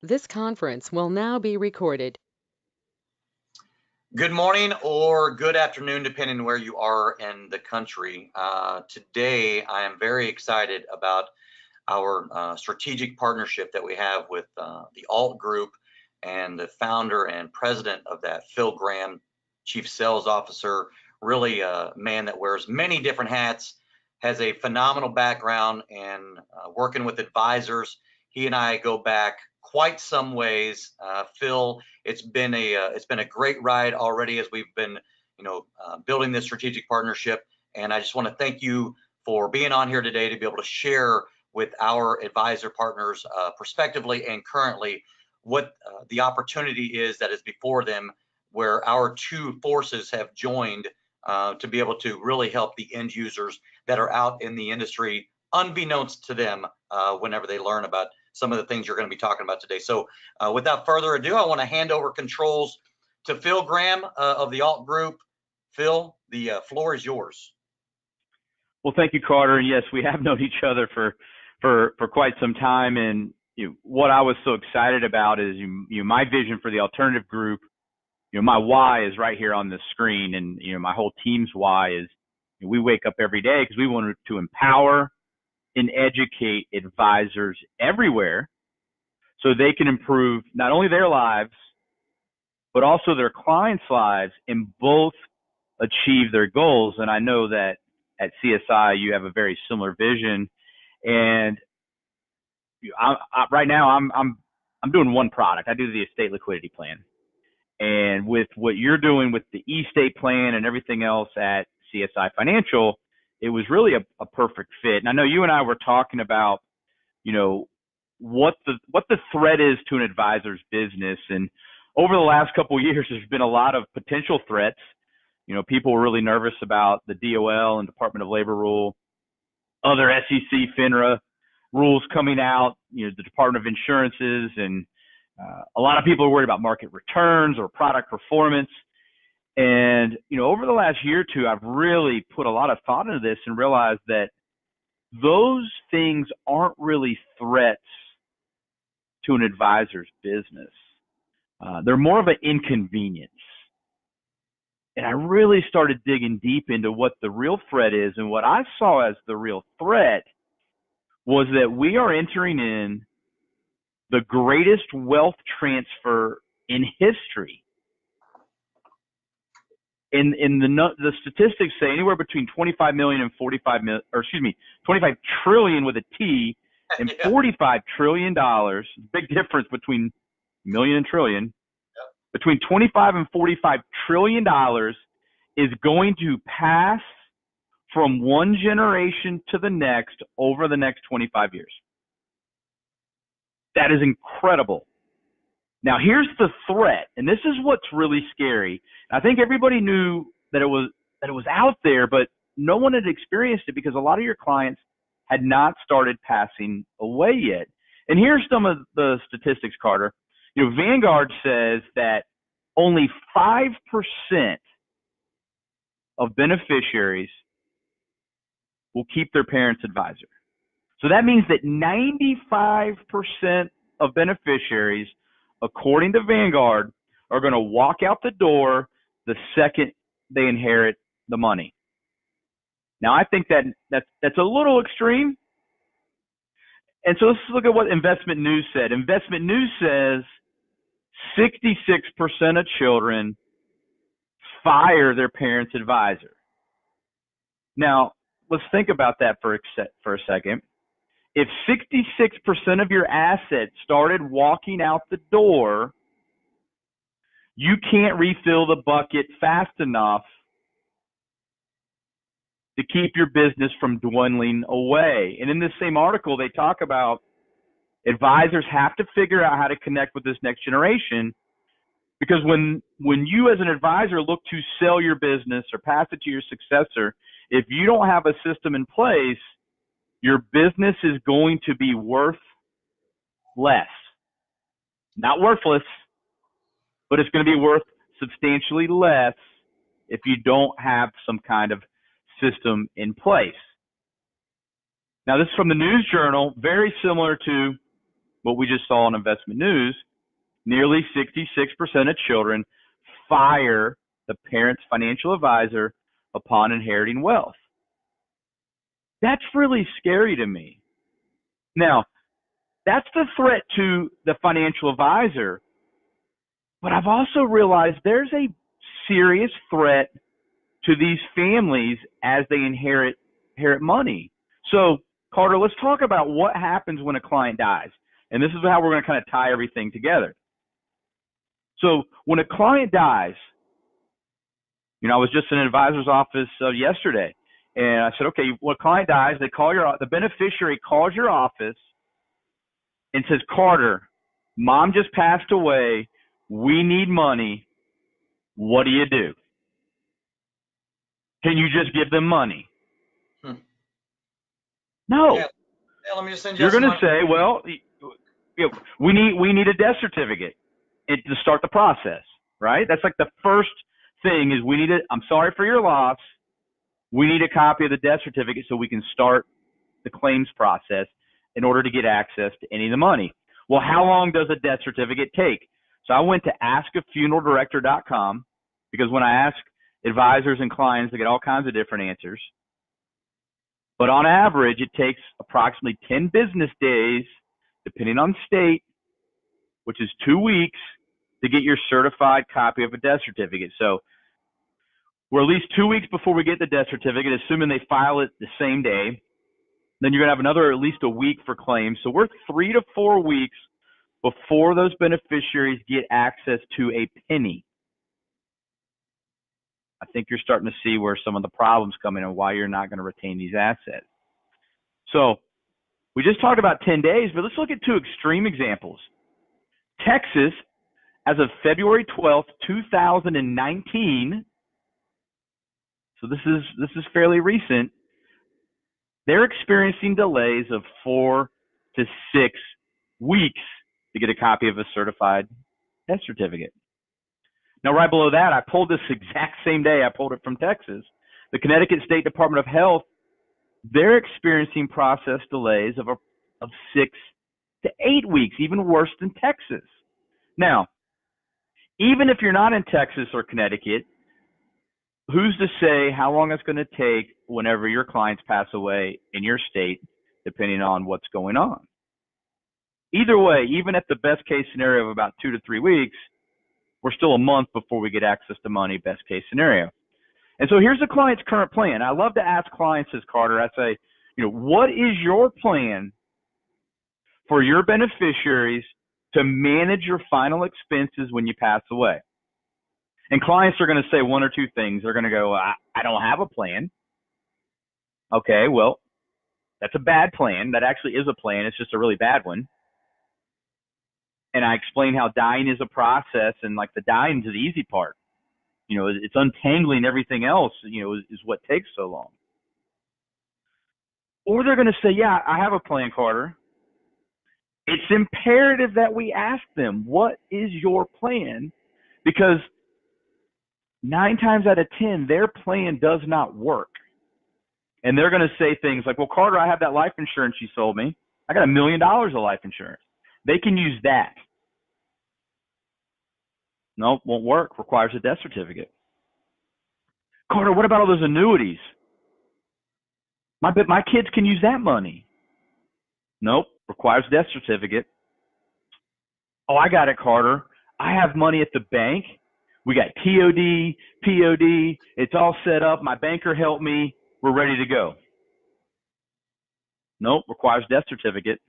This conference will now be recorded. Good morning or good afternoon, depending where you are in the country. Today, I am very excited about our strategic partnership that we have with the Alt Group and the founder and president of that, Phil Graham, Chief Sales Officer, really a man that wears many different hats, has a phenomenal background in working with advisors. He and I go back quite some ways. Phil, it's been a great ride already as we've been, building this strategic partnership. And I just want to thank you for being on here today to be able to share with our advisor partners, prospectively and currently, what the opportunity is that is before them, where our two forces have joined to be able to really help the end users that are out in the industry, unbeknownst to them, whenever they learn about some of the things you're going to be talking about today. So without further ado, I want to hand over controls to Phil Graham of the Alt Group. Phil, the floor is yours. Well, thank you, Carter. And yes, we have known each other for quite some time. And what I was so excited about is my vision for the alternative group. My why is right here on the screen, and my whole team's why is we wake up every day because we want to empower and educate advisors everywhere so they can improve not only their lives but also their clients' lives and both achieve their goals. And I know that at CSI you have a very similar vision. And right now I'm doing one product. I do the estate liquidity plan. And with what you're doing with the estate plan and everything else at CSI Financial, it was really a perfect fit. And I know you and I were talking about, what the threat is to an advisor's business. And over the last couple of years, there's been a lot of potential threats. People were really nervous about the DOL and Department of Labor rule, other SEC, FINRA rules coming out, the Department of Insurances, and a lot of people are worried about market returns or product performance. And, over the last year or two, I've really put a lot of thought into this and realized that those things aren't really threats to an advisor's business. They're more of an inconvenience. And I really started digging deep into what the real threat is. And what I saw as the real threat was that we are entering in the greatest wealth transfer in history. In the statistics say anywhere between 25 million and 45 million, or excuse me, 25 trillion with a T and Yeah. $45 trillion. Big difference between million and trillion. Between 25 and 45 trillion dollars is going to pass from one generation to the next over the next 25 years. That is incredible. Now, here's the threat, and this is what's really scary. I think everybody knew that it was out there, but no one had experienced it because a lot of your clients had not started passing away yet. And here's some of the statistics, Carter. Vanguard says that only 5% of beneficiaries will keep their parents' advisor. So that means that 95% of beneficiaries, according to Vanguard, are going to walk out the door the second they inherit the money. Now, I think that's a little extreme. And so let's look at what Investment News said. Investment News says 66% of children fire their parents' advisor. Now, let's think about that for a second. If 66% of your assets started walking out the door, you can't refill the bucket fast enough to keep your business from dwindling away. And in this same article, they talk about advisors have to figure out how to connect with this next generation, because when you as an advisor look to sell your business or pass it to your successor, if you don't have a system in place, your business is going to be worth less. Not worthless, but it's going to be worth substantially less if you don't have some kind of system in place. Now, this is from the News Journal, very similar to what we just saw on Investment News, nearly 66% of children fire the parent's financial advisor upon inheriting wealth. That's really scary to me. Now, that's the threat to the financial advisor, but I've also realized there's a serious threat to these families as they inherit money. So, Carter, let's talk about what happens when a client dies. And this is how we're going to kind of tie everything together. So when a client dies, I was just in an advisor's office yesterday, and I said, okay, when a client dies, the beneficiary calls your office and says, Carter, mom just passed away. We need money. What do you do? Can you just give them money? No. Yeah. Let me just send You're going to say, well, we need a death certificate to start the process, right? That's like the first thing is I'm sorry for your loss. We need a copy of the death certificate so we can start the claims process in order to get access to any of the money. Well, how long does a death certificate take? So I went to askafuneraldirector.com because when I ask advisors and clients, I get all kinds of different answers. But on average, it takes approximately 10 business days, depending on state, which is 2 weeks, to get your certified copy of a death certificate. So we're at least 2 weeks before we get the death certificate, assuming they file it the same day. Then you're going to have another at least a week for claims. So we're 3 to 4 weeks before those beneficiaries get access to a penny. I think you're starting to see where some of the problems come in and why you're not going to retain these assets. So we just talked about 10 days, but let's look at two extreme examples. Texas, as of February 12th, 2019, so this is fairly recent, they're experiencing delays of 4 to 6 weeks to get a copy of a certified death certificate. Now, right below that, I pulled this exact same day. I pulled it from Texas. The Connecticut State Department of Health, they're experiencing process delays of 6 to 8 weeks, even worse than Texas. Now, even if you're not in Texas or Connecticut, who's to say how long it's going to take whenever your clients pass away in your state, depending on what's going on? Either way, even at the best case scenario of about 2 to 3 weeks, we're still a month before we get access to money, best case scenario. And so here's the client's current plan. I love to ask clients this, Carter. I say, what is your plan for your beneficiaries to manage your final expenses when you pass away? And clients are going to say one or two things. They're going to go, I don't have a plan. Okay, well, that's a bad plan. That actually is a plan. It's just a really bad one. And I explain how dying is a process, and like the dying is the easy part. It's untangling everything else, is what takes so long. Or they're going to say, yeah, I have a plan, Carter. It's imperative that we ask them, what is your plan? Because 9 times out of 10, their plan does not work. And they're going to say things like, well, Carter, I have that life insurance you sold me. I got $1 million of life insurance. They can use that. Nope, won't work. Requires a death certificate. Carter, what about all those annuities? My kids can use that money. Nope, requires death certificate. Oh, I got it, Carter. I have money at the bank. We got TOD, POD. It's all set up. My banker helped me. We're ready to go. Nope, requires death certificate.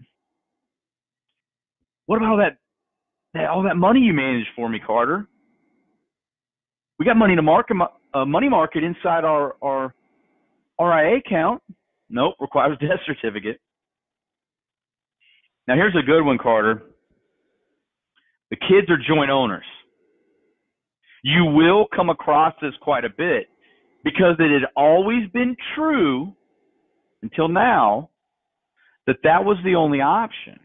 What about all that money you managed for me, Carter? We got money in a money market inside our RIA account. Nope, requires death certificate. Now here's a good one, Carter. The kids are joint owners. You will come across this quite a bit because it had always been true until now that was the only option.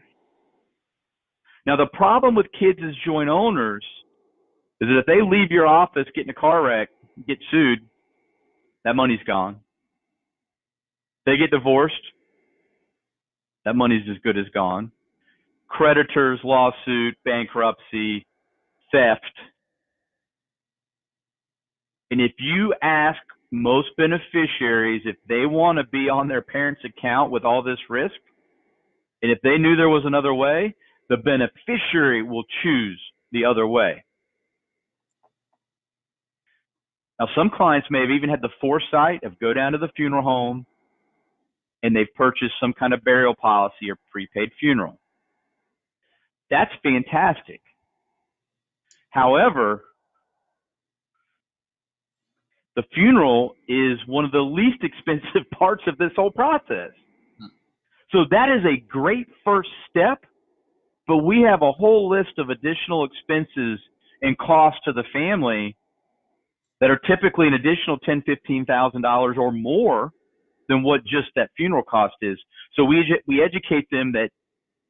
Now the problem with kids as joint owners is that if they leave your office, get in a car wreck, get sued, that money's gone. They get divorced, that money's as good as gone. creditors, lawsuit, bankruptcy, theft. And if you ask most beneficiaries if they want to be on their parents' account with all this risk, and if they knew there was another way, the beneficiary will choose the other way. Now, some clients may have even had the foresight of go down to the funeral home and they've purchased some kind of burial policy or prepaid funeral. That's fantastic. However, the funeral is one of the least expensive parts of this whole process. So that is a great first step, but we have a whole list of additional expenses and costs to the family that are typically an additional $10,000, $15,000 or more than what just that funeral cost is. So we educate them that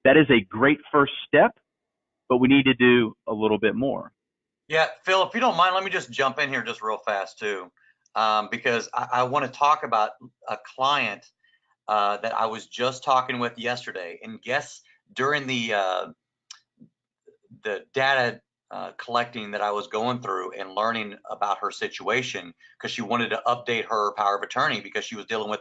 that is a great first step, but we need to do a little bit more. Yeah, Phil, if you don't mind, let me just jump in here just real fast too, because I want to talk about a client that I was just talking with yesterday. And guess during the data collecting that I was going through and learning about her situation, because she wanted to update her power of attorney because she was dealing with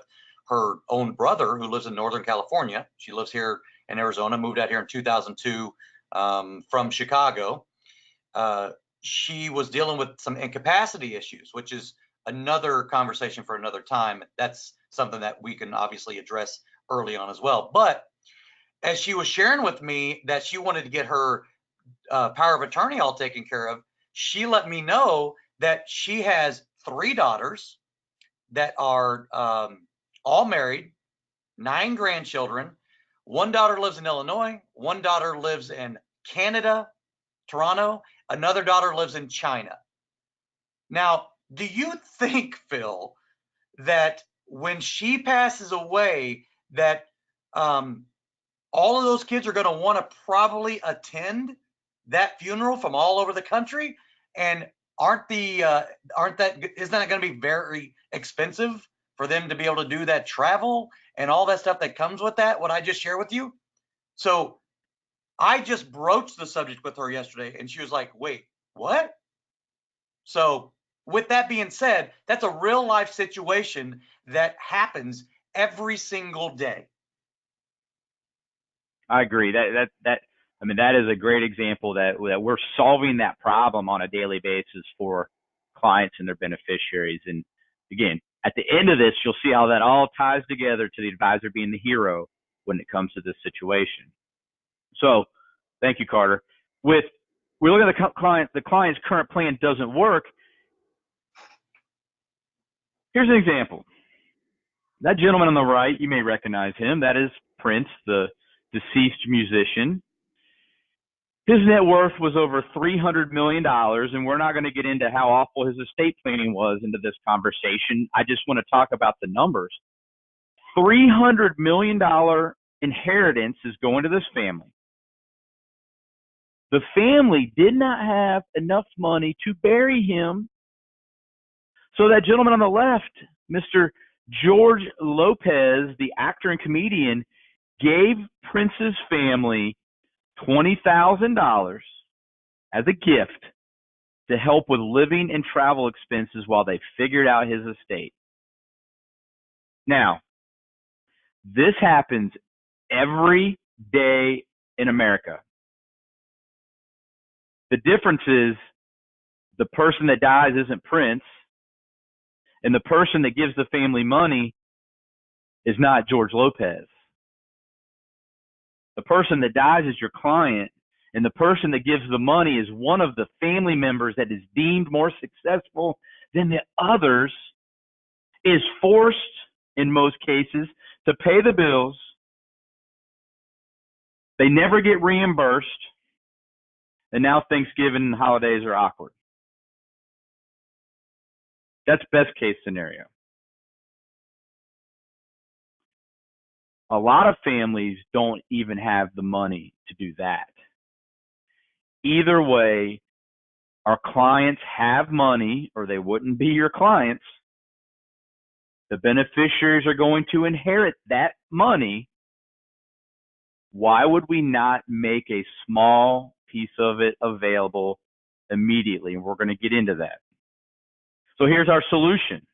her own brother who lives in Northern California. She lives here in Arizona, moved out here in 2002 from Chicago. She was dealing with some incapacity issues, which is another conversation for another time. That's something that we can obviously address early on as well. But as she was sharing with me that she wanted to get her power of attorney all taken care of, she let me know that she has 3 daughters that are all married, 9 grandchildren. 1 daughter lives in Illinois, 1 daughter lives in Canada, Toronto, another daughter lives in China. Now, do you think, Phil, that when she passes away, that all of those kids are going to want to probably attend that funeral from all over the country? And isn't that going to be very expensive for them to be able to do that travel and all that stuff that comes with that, what I just shared with you? So I just broached the subject with her yesterday and she was like, wait, what? So with that being said, that's a real life situation that happens every single day. I agree. That is a great example that we're solving that problem on a daily basis for clients and their beneficiaries. And again, at the end of this, you'll see how that all ties together to the advisor being the hero when it comes to this situation. So thank you, Carter. We look at the client's current plan doesn't work. Here's an example. That gentleman on the right, you may recognize him. That is Prince, the deceased musician. His net worth was over $300 million, and we're not going to get into how awful his estate planning was into this conversation. I just want to talk about the numbers. $300 million inheritance is going to this family. The family did not have enough money to bury him. So that gentleman on the left, Mr. George Lopez, the actor and comedian, gave Prince's family $20,000 as a gift to help with living and travel expenses while they figured out his estate. Now, this happens every day in America. The difference is the person that dies isn't Prince, and the person that gives the family money is not George Lopez. The person that dies is your client, and the person that gives the money is one of the family members that is deemed more successful than the others, is forced, in most cases, to pay the bills. They never get reimbursed, and now Thanksgiving and holidays are awkward. That's best case scenario. A lot of families don't even have the money to do that. Either way, our clients have money or they wouldn't be your clients. The beneficiaries are going to inherit that money, Why would we not make a small piece of it available immediately? And we're going to get into that. So here's our solution.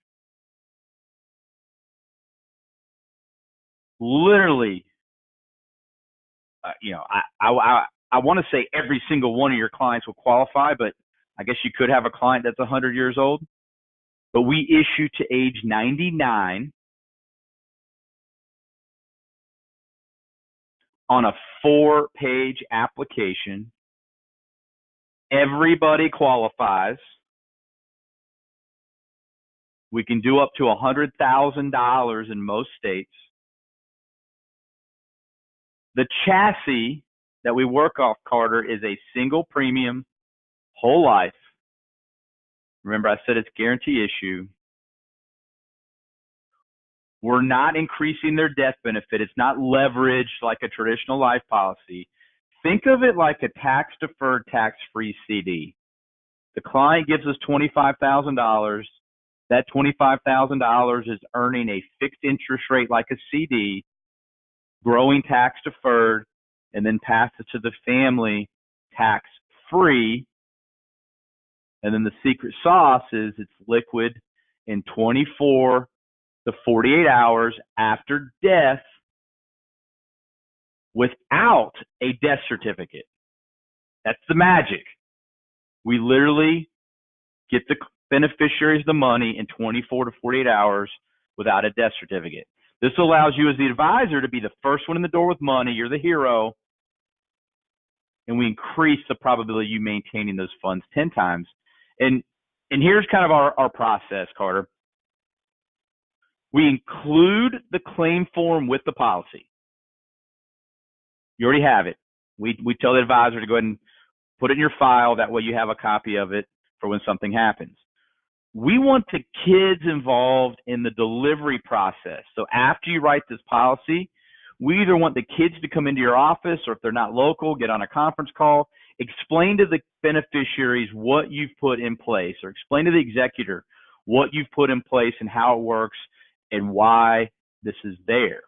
Literally, I want to say every single one of your clients will qualify, but I guess you could have a client that's 100 years old. But we issue to age 99 on a 4-page application. Everybody qualifies. We can do up to $100,000 in most states. The chassis that we work off, Carter, is a single premium, whole life. Remember, I said it's guarantee issue. We're not increasing their death benefit. It's not leveraged like a traditional life policy. Think of it like a tax-deferred, tax-free CD. The client gives us $25,000. That $25,000 is earning a fixed interest rate like a CD, growing tax-deferred, and then passes to the family tax-free. And then the secret sauce is it's liquid in 24 to 48 hours after death without a death certificate. That's the magic. We literally get the beneficiaries the money in 24 to 48 hours without a death certificate. This allows you as the advisor to be the first one in the door with money. You're the hero. And we increase the probability of you maintaining those funds 10 times. And here's kind of our process, Carter. We include the claim form with the policy. You already have it. We tell the advisor to go ahead and put it in your file. That way you have a copy of it for when something happens. We want the kids involved in the delivery process. So after you write this policy, we either want the kids to come into your office, or if they're not local, get on a conference call, explain to the beneficiaries what you've put in place, or explain to the executor what you've put in place and how it works and why this is there.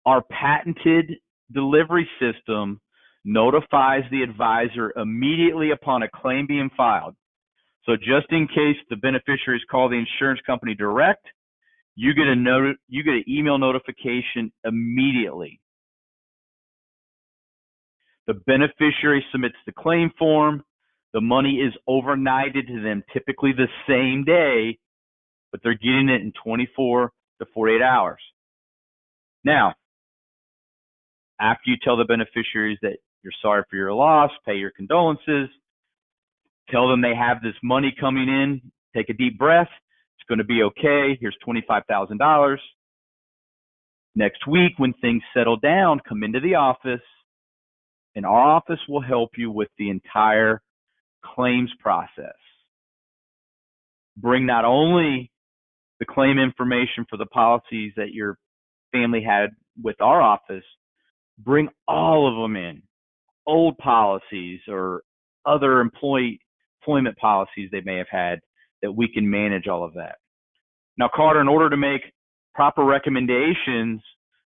Our patented delivery system notifies the advisor immediately upon a claim being filed. So just in case the beneficiaries call the insurance company direct, you get an email notification immediately. The beneficiary submits the claim form. The money is overnighted to them, typically the same day, but they're getting it in 24 to 48 hours. Now, after you tell the beneficiaries that you're sorry for your loss, pay your condolences, tell them they have this money coming in, take a deep breath, it's going to be okay, here's $25,000. Next week, when things settle down, come into the office, and our office will help you with the entire claims process. Bring not only the claim information for the policies that your family had with our office, bring all of them in, old policies or other employment policies they may have had, that we can manage all of that. Now, Carter, in order to make proper recommendations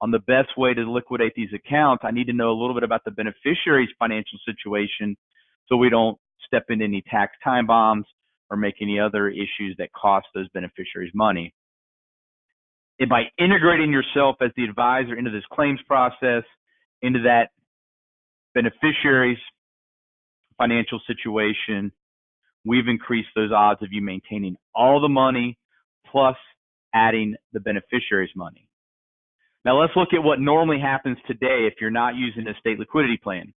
on the best way to liquidate these accounts, I need to know a little bit about the beneficiary's financial situation so we don't step into any tax time bombs or make any other issues that cost those beneficiaries money. And by integrating yourself as the advisor into this claims process, into that beneficiary's financial situation, we've increased those odds of you maintaining all the money plus adding the beneficiary's money. Now let's look at what normally happens today if you're not using a state liquidity plan.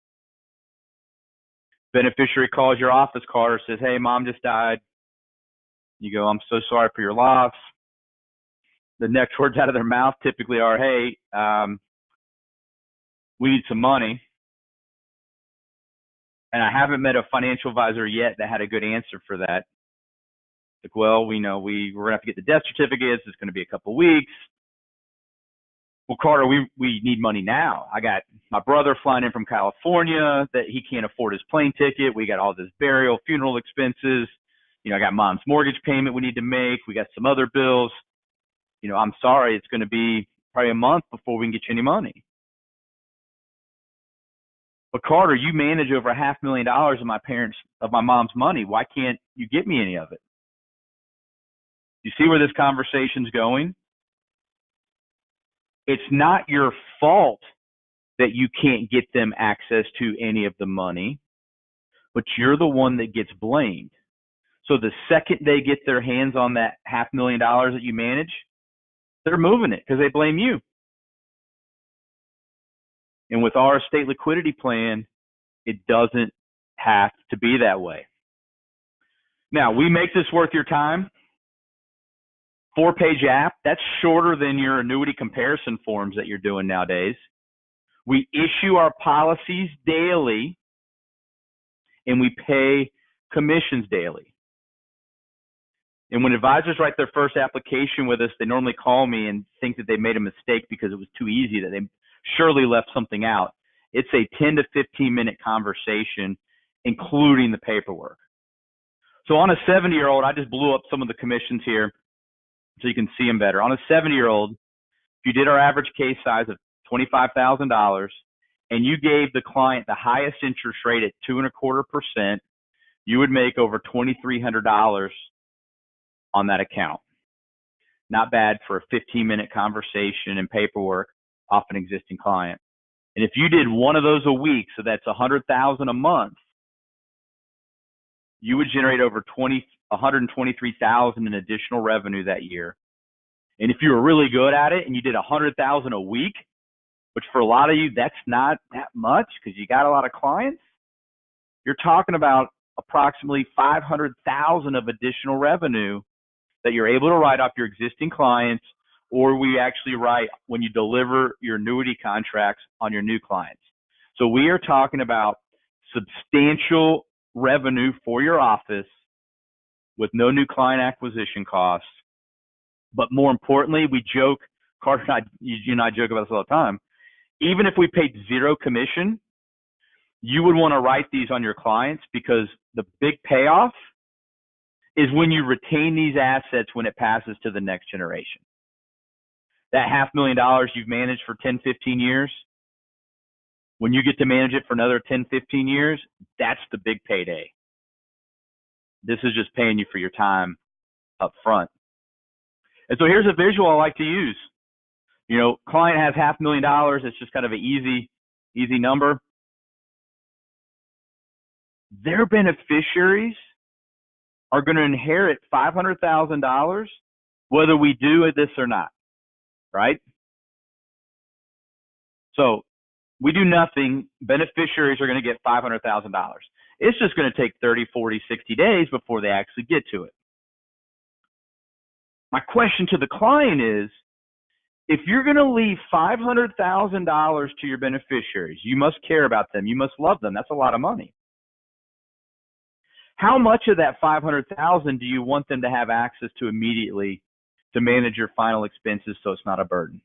Beneficiary calls your office, Carter, says, hey, mom just died. You go, I'm so sorry for your loss. The next words out of their mouth typically are, hey, we need some money. And I haven't met a financial advisor yet that had a good answer for that. Like, well, we know we're going to have to get the death certificates. It's going to be a couple of weeks. Well, Carter, we need money now. I got my brother flying in from California that he can't afford his plane ticket. We got all this burial, funeral expenses. I got mom's mortgage payment we need to make. We got some other bills. I'm sorry, it's going to be probably a month before we can get you any money. But Carter, you manage over $500,000 of my mom's money. Why can't you get me any of it? You see where this conversation's going? It's not your fault that you can't get them access to any of the money, but you're the one that gets blamed. So the second they get their hands on that $500,000 that you manage, they're moving it because they blame you. And with our estate liquidity plan, it doesn't have to be that way. Now, we make this worth your time. 4-page app, that's shorter than your annuity comparison forms that you're doing nowadays. We issue our policies daily, and we pay commissions daily. And when advisors write their first application with us, they normally call me and think that they made a mistake because it was too easy, that they surely left something out. It's a 10 to 15-minute conversation, including the paperwork. So on a 70-year-old, I just blew up some of the commissions here so you can see them better. On a 70-year-old, if you did our average case size of $25,000 and you gave the client the highest interest rate at 2.25%, you would make over $2,300 on that account. Not bad for a 15-minute conversation and paperwork off an existing client. And if you did one of those a week, so that's $100,000 a month, you would generate over $123,000 in additional revenue that year. And if you were really good at it and you did $100,000 a week, which for a lot of you, that's not that much because you got a lot of clients, you're talking about approximately $500,000 of additional revenue that you're able to write off your existing clients, or we actually write when you deliver your annuity contracts on your new clients. So we are talking about substantial revenue for your office with no new client acquisition costs. But more importantly, we joke, Carter and I, you and I joke about this all the time. Even if we paid zero commission, you would want to write these on your clients because the big payoff is when you retain these assets when it passes to the next generation. That $500,000 you've managed for 10, 15 years, when you get to manage it for another 10, 15 years, that's the big payday. This is just paying you for your time up front. And so here's a visual I like to use. You know, client has $500,000. It's just kind of an easy number. Their beneficiaries are going to inherit $500,000 whether we do this or not, right? So we do nothing, beneficiaries are going to get $500,000. It's just going to take 30, 40, 60 days before they actually get to it. My question to the client is, if you're going to leave $500,000 to your beneficiaries, you must care about them. You must love them. That's a lot of money. How much of that $500,000 do you want them to have access to immediately to manage your final expenses so it's not a burden?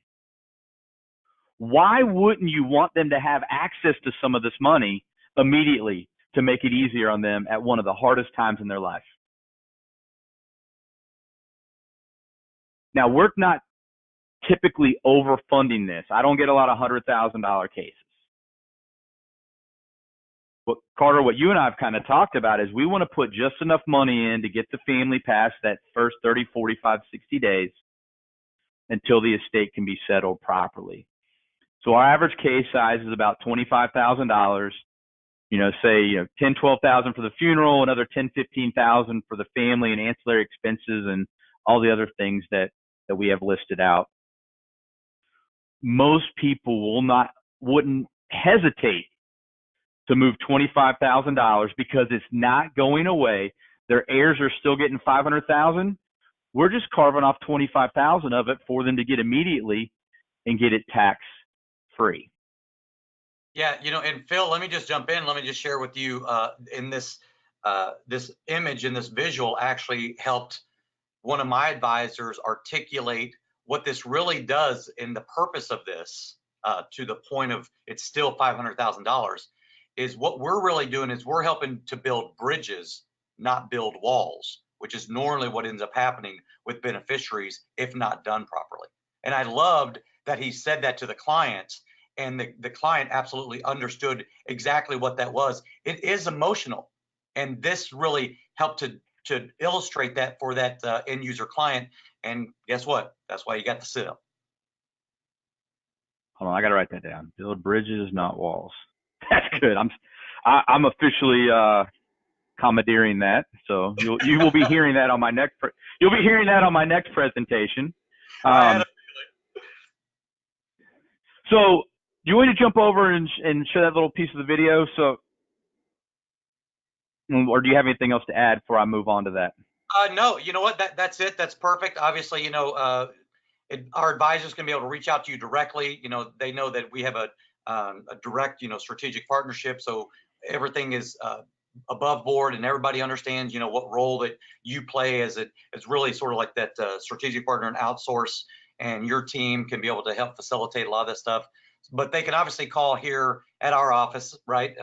Why wouldn't you want them to have access to some of this money immediately to make it easier on them at one of the hardest times in their life? Now, we're not typically overfunding this. I don't get a lot of $100,000 cases. But Carter, what you and I have kind of talked about is we want to put just enough money in to get the family past that first 30, 45, 60 days until the estate can be settled properly. So our average case size is about $25,000. You know, say, you know, 10, 12,000 for the funeral, another 10, 15,000 for the family and ancillary expenses and all the other things that we have listed out. Most people wouldn't hesitate to move $25,000 because it's not going away. Their heirs are still getting $500,000. We're just carving off $25,000 of it for them to get immediately and get it tax free. Yeah, you know, and Phil, let me just jump in. Let me just share with you in this this image and this visual actually helped one of my advisors articulate what this really does in the purpose of this to the point of it's still $500,000 is what we're really doing is we're helping to build bridges, not build walls, which is normally what ends up happening with beneficiaries if not done properly. And I loved that he said that to the clients. and the client absolutely understood exactly what that was. It is emotional, and this really helped to illustrate that for that end user client. And guess what? That's why you got the sale. Hold on, I got to write that down. Build bridges, not walls. That's good. I'm officially commandeering that. So you will be hearing that on my next. You'll be hearing that on my next presentation. So you want to jump over and show that little piece of the video? So, or do you have anything else to add before I move on to that? No, you know what? That's it. That's perfect. Obviously, you know, our advisors can be able to reach out to you directly. You know, they know that we have a direct, you know, strategic partnership. So everything is above board, and everybody understands, you know, what role that you play as it's really sort of like that strategic partner and outsource, and your team can be able to help facilitate a lot of this stuff. But they can obviously call here at our office, right?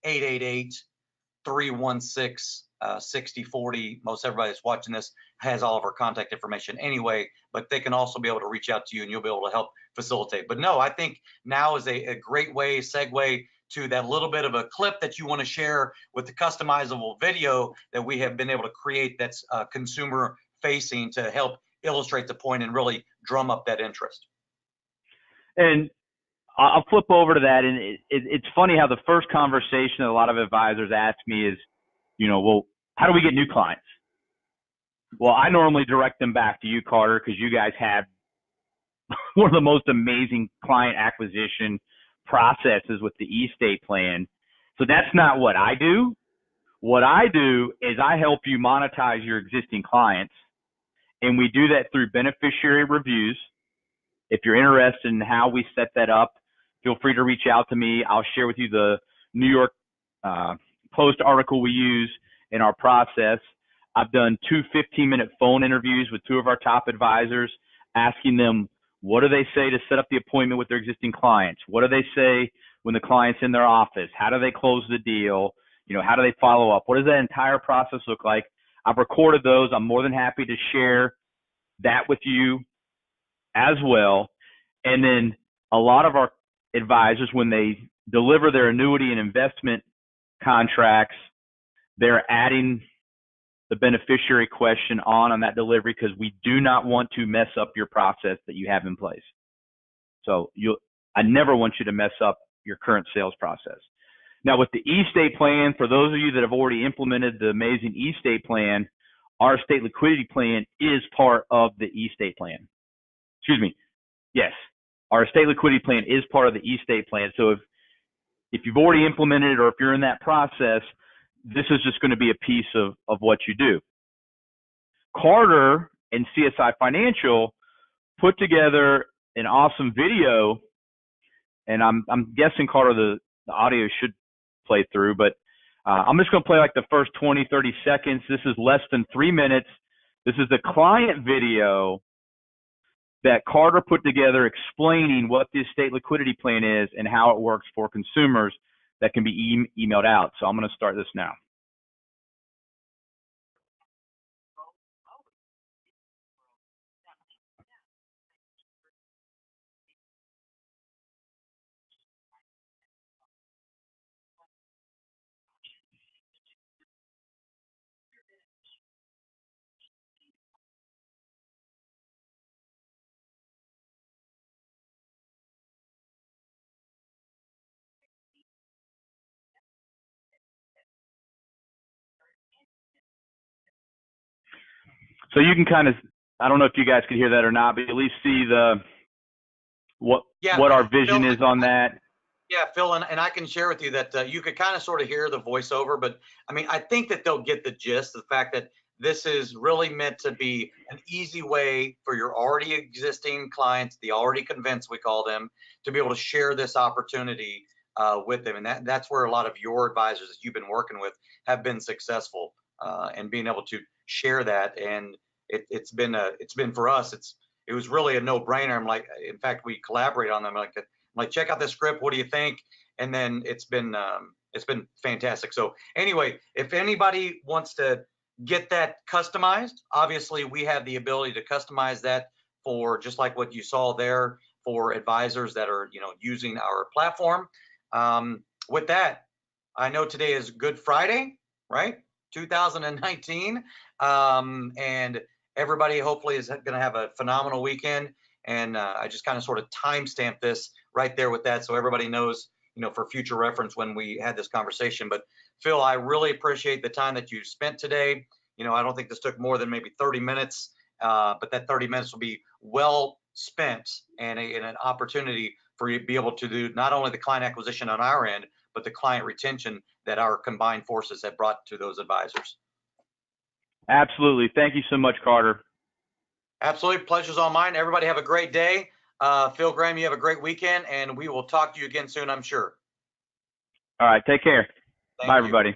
888-316-6040. Most everybody that's watching this has all of our contact information anyway, but they can also be able to reach out to you, and you'll be able to help facilitate. But no, I think now is a great way, segue to that little bit of a clip that you want to share with the customizable video that we have been able to create that's consumer facing to help illustrate the point and really drum up that interest. And I'll flip over to that. And it's funny how the first conversation that a lot of advisors ask me is, you know, well, how do we get new clients? Well, I normally direct them back to you, Carter, because you guys have one of the most amazing client acquisition processes with the estate plan. So that's not what I do. What I do is I help you monetize your existing clients, and we do that through beneficiary reviews. If you're interested in how we set that up, feel free to reach out to me. I'll share with you the New York Post article we use in our process. I've done 2 15-minute phone interviews with 2 of our top advisors, asking them, what do they say to set up the appointment with their existing clients? What do they say when the client's in their office? How do they close the deal? You know, how do they follow up? What does that entire process look like? I've recorded those. I'm more than happy to share that with you as well. And then a lot of our advisors, when they deliver their annuity and investment contracts, they're adding the beneficiary question on that delivery, because we do not want to mess up your process that you have in place. So I never want you to mess up your current sales process. Now, with the estate plan, for those of you that have already implemented the amazing estate plan, our estate liquidity plan is part of the estate plan. Excuse me. Yes, our estate liquidity plan is part of the estate plan. So if you've already implemented it, or if you're in that process, this is just going to be a piece of what you do. Carter and CSI Financial put together an awesome video, and I'm guessing, Carter, the audio should play through, but I'm just going to play like the first 20, 30 seconds. This is less than 3 minutes. This is the client video that Carter put together explaining what the estate liquidity plan is and how it works for consumers that can be emailed out. So I'm going to start this now. So you can kind of, I don't know if you guys could hear that or not, but at least see what our vision is on that. Yeah, Phil, and I can share with you that you could kind of sort of hear the voiceover, but I mean, I think that they'll get the gist, the fact that this is really meant to be an easy way for your already existing clients, the already convinced, we call them, to be able to share this opportunity with them. And that's where a lot of your advisors that you've been working with have been successful and being able to share that. And it's been for us, it was really a no-brainer. I'm like, in fact, we collaborate on them like, check out this script. What do you think? And then it's been fantastic. So anyway, if anybody wants to get that customized, obviously we have the ability to customize that for just like what you saw there for advisors that are, using our platform. With that, I know today is Good Friday, right? 2019. And everybody hopefully is going to have a phenomenal weekend. And I just kind of sort of timestamp this right there with that, so everybody knows, for future reference when we had this conversation. But Phil, I really appreciate the time that you spent today. I don't think this took more than maybe 30 minutes, but that 30 minutes will be well spent and an opportunity for you to be able to do not only the client acquisition on our end, but the client retention that our combined forces have brought to those advisors. Absolutely. Thank you so much, Carter. Absolutely. Pleasure's all mine. Everybody have a great day. Phil Graham, you have a great weekend, and we will talk to you again soon, I'm sure. All right. Take care. Bye, everybody.